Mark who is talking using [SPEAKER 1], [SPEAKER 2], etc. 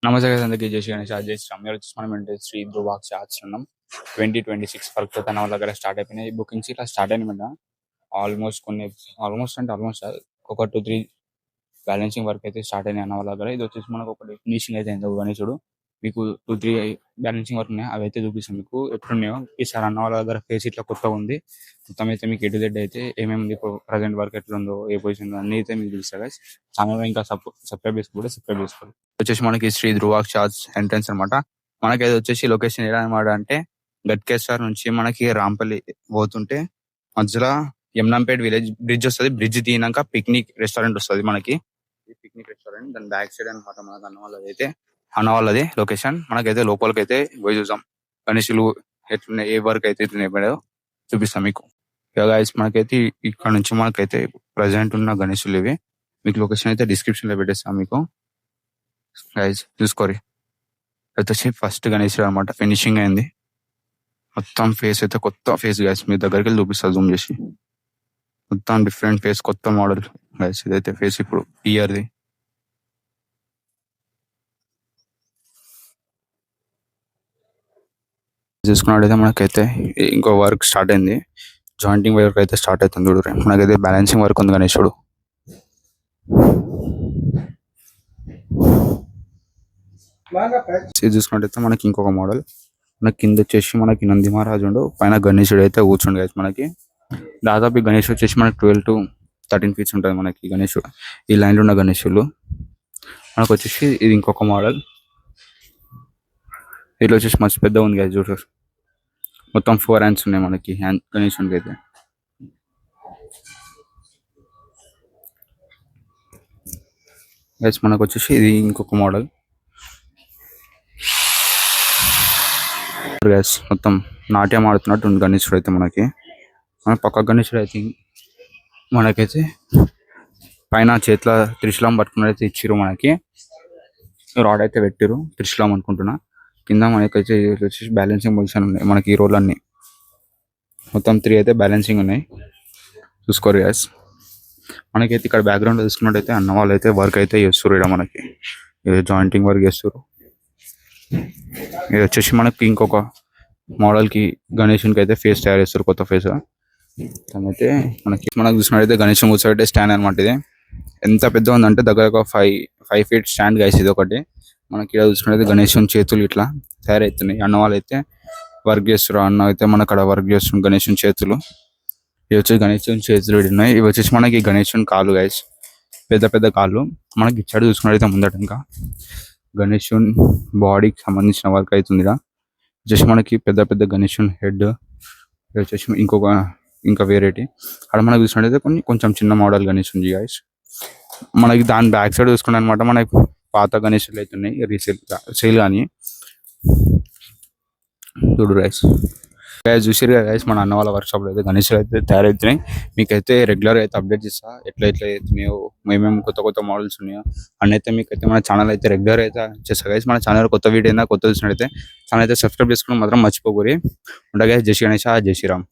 [SPEAKER 1] నమస్తే guys, అందరికీ జై శ్రీ గణేష్ జై శ్రీరామ్. మీరు వచ్చేసి మనం ఏంటి శ్రీ ధ్రువాక్ష ఆశ్రమం 2026 వరకు తన వాళ్ళ దగ్గర స్టార్ట్ అయిపోయినాయి బుకింగ్స్ ఇట్లా స్టార్ట్ అయినాయి. ఆల్మోస్ట్ కొన్ని ఆల్మోస్ట్ ఒక 2-3 బ్యాలెన్సింగ్ వర్క్ అయితే స్టార్ట్ అయినాయి అన్న వాళ్ళ దగ్గర. ఇది వచ్చేసి మనకు ఒకటి ఫినిషింగ్ అయితే అయింది గణేశుడు. మీకు 2-3 బ్యాలెన్సింగ్ వర్క్ ఉన్నాయి, అవి అయితే చూపిస్తాం మీకు ఎట్లున్నాయో. ఈసారి అన్న వాళ్ళ దగ్గర ఫేస్ ఇట్లా కొత్తగా ఉంది. మొత్తం అయితే మీకు ఎటు జెడ్ అయితే ఏమేమి ఇప్పుడు ప్రజెంట్ వర్క్ ఎట్లుందో, ఏ పొజిషన్ అన్ని అయితే మీకు తెలుస్తాయి guys. ఛానల్ ఇంకా సబ్స్క్రైబ్ చేసుకోండి. వచ్చేసి మనకి శ్రీ ధ్రువాక్ష ఎంట్రన్స్ అనమాట. మనకి వచ్చేసి లొకేషన్ ఎలా అనమాట అంటే గట్కేశ్వర్ నుంచి మనకి రాంపల్లి పోతుంటే మధ్యలో యమునంపేట్ విలేజ్ బ్రిడ్జ్ వస్తుంది. బ్రిడ్జ్ తీయనాక పిక్నిక్ రెస్టారెంట్ వస్తుంది మనకి. ఈ పిక్నిక్ రెస్టారెంట్ దాని బ్యాక్ సైడ్ అనమాట మనకు అన్న వాళ్ళది లొకేషన్. మనకైతే లోపలికి అయితే పోయి చూసాం గణేషులు ఎట్లున్నాయి, ఏ వర్క్ అయితే ఎట్లున్నాయో చూపిస్తాం మీకు. గైస్ మనకైతే ఇక్కడ నుంచి మనకైతే ప్రజెంట్ ఉన్న గణేషులు ఇవి. మీకు లొకేషన్ అయితే డిస్క్రిప్షన్ లో పెట్టేస్తాం మీకు గైస్, చూసుకోరి. వచ్చేసి ఫస్ట్ గణేషుడు అనమాట, ఫినిషింగ్ అయింది మొత్తం. ఫేస్ అయితే కొత్త ఫేస్ గైస్, మీ దగ్గరికి వెళ్ళి చూపిస్తా జూమ్ చేసి. మొత్తం డిఫరెంట్ ఫేస్, కొత్త మోడల్ గైస్. ఇదైతే ఫేస్ ఇప్పుడు ఇయర్ది. చూసుకున్నట్టయితే మనకైతే ఇంకో వర్క్ స్టార్ట్ అయింది. జాయింటింగ్ వర్క్ అయితే స్టార్ట్ అవుతుంది చూడరు. మనకైతే బ్యాలెన్సింగ్ వర్క్ ఉంది గణేశుడు. ఇది చూసుకున్నట్టయితే మనకి ఇంకొక మోడల్. మనకి కింద వచ్చేసి మనకి నంది మహారాజు ఉండు, పైన గణేశుడు అయితే కూర్చుండు అయితే మనకి. దాదాపు గణేశుడు వచ్చేసి మనకి 12 to 13 ఫీట్స్ ఉంటుంది మనకి గణేశుడు. ఈ లైన్లో ఉన్న గణేశులు మనకు వచ్చేసి ఇది ఇంకొక మోడల్. వీళ్ళు వచ్చేసి మంచి పెద్ద ఉంది కదా చూడరు. మొత్తం 4 హ్యాండ్స్ ఉన్నాయి మనకి గణేశునికి అయితే. గైస్ మనకు వచ్చేసి ఇది ఇంకొక మోడల్. గైస్ మొత్తం నాట్యం ఆడుతున్నట్టు ఉంది గణేశుడు అయితే మనకి. మన పక్క గణేశుడు అయితే మనకైతే పైన చేతిలో త్రిశూలం పట్టుకున్నట్టు ఇచ్చిర్రు మనకి. రాడ్ అయితే పెట్టిరు, త్రిశూలం అనుకుంటున్నా. కింద మనకైతే వచ్చేసి బ్యాలెన్సింగ్ పొజిషన్ ఉన్నాయి మనకి. ఈ రోల్ అన్ని మొత్తం 3 అయితే బ్యాలెన్సింగ్ ఉన్నాయి, చూసుకోరు గ్యాస్. మనకైతే ఇక్కడ బ్యాక్గ్రౌండ్ చూసుకున్నట్టయితే అన్న వాళ్ళు అయితే వర్క్ అయితే చేస్తారు. ఇక్కడ మనకి జాయింటింగ్ వర్క్ చేస్తారు. ఇది వచ్చేసి మనకి ఇంకొక మోడల్కి గణేశునికి అయితే ఫేస్ తయారు చేస్తారు, కొత్త ఫేస్. అయితే మనకు చూసినట్టయితే గణేశం కూర్చోబెట్టే స్టాండ్ అనమాట. ఇది ఎంత పెద్ద ఉందంటే దగ్గర ఒక 5 feet స్టాండ్ గైస్. ఇది ఒకటి మనకి ఇక్కడ చూసుకున్నట్టయితే గణేశం చేతులు ఇట్లా తయారవుతున్నాయి. అన్న వాళ్ళు అయితే వర్క్ చేస్తారు. అన్న అయితే మన అక్కడ వర్క్ చేస్తున్నారు గణేశం చేతులు. ఇవి వచ్చేసి గణేశం చేతులు ఉన్నాయి. ఇవి వచ్చేసి మనకి గణేశం కాళ్ళు గైస్, పెద్ద పెద్ద కాళ్ళు. మనకి ఇచ్చాడు చూసుకున్నట్టయితే ముందట ఇంకా గణేశం బాడీకి సంబంధించిన వర్క్ అవుతుంది. వచ్చేసి మనకి పెద్ద పెద్ద గణేశం హెడ్. వచ్చేసి ఇంకా వేరేటి అక్కడ మనకు చూసినట్టయితే కొంచెం చిన్న మోడల్ గణేష్ ఉంది గైస్. మనకి దాని బ్యాక్ సైడ్ చూసుకున్నాం అనమాట. మనకి పాత గణేషులు అయితే ఉన్నాయి సేల్ కానీ చూడు గైస్. చూసారు కదా గైస్, మన అన్న వాళ్ళ వర్క్ షాప్ లో అయితే గణేషులు అయితే తయారవుతున్నాయి. మీకైతే రెగ్యులర్ అయితే అప్డేట్ చేస్తా ఎట్లా అవుతున్నాయో, మేమేమి కొత్త మోడల్స్ ఉన్నాయో అని అయితే మీకైతే మన ఛానల్ అయితే రెగ్యులర్ అయితే చేస్తా గైస్. మన ఛానల్ కొత్త వీడియో అయినా కొత్త చూసినట్టయితే ఛానల్ అయితే సబ్స్క్రైబ్ చేసుకోవడం మాత్రం మర్చిపోకూరి. ఉండగా జై శ్రీ గణేష్, జై శ్రీరామ్.